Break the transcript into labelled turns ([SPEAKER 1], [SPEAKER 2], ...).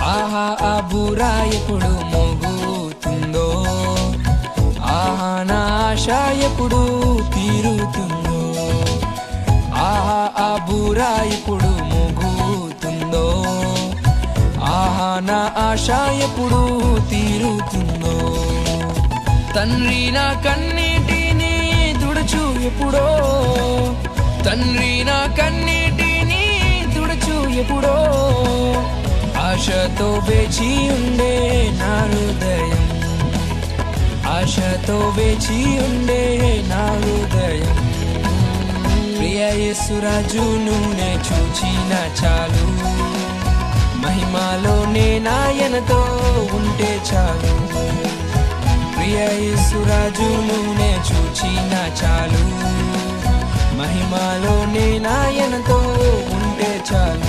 [SPEAKER 1] ఆహా ఆ బూరా ఎప్పుడు మోగుతుందో, ఆహా నా ఆశ ఎప్పుడు తీరుతుందో. ఆహా ఆ బూరా ఎప్పుడు మోగుతుందో, ఆహా నా ఆశ ఎప్పుడు తీరుతుందో. తండ్రి నా కన్నీటిని తుడుచు ఎప్పుడో, తండ్రి నా కన్నీటిని తుడుచు ఎప్పుడో. ఆశతో వేచి ఉండే నా హృదయం, ఆశతో వేచి ఉండే నా హృదయం. ప్రియ యేసురాజును నే చూచిన చాలు, మహిమలోనే నాయనతో ఉంటే చాలు. ప్రియ యేసురాజును నే చూచిన చాలు, మహిమలోనే నాయనతో ఉంటే చాలు.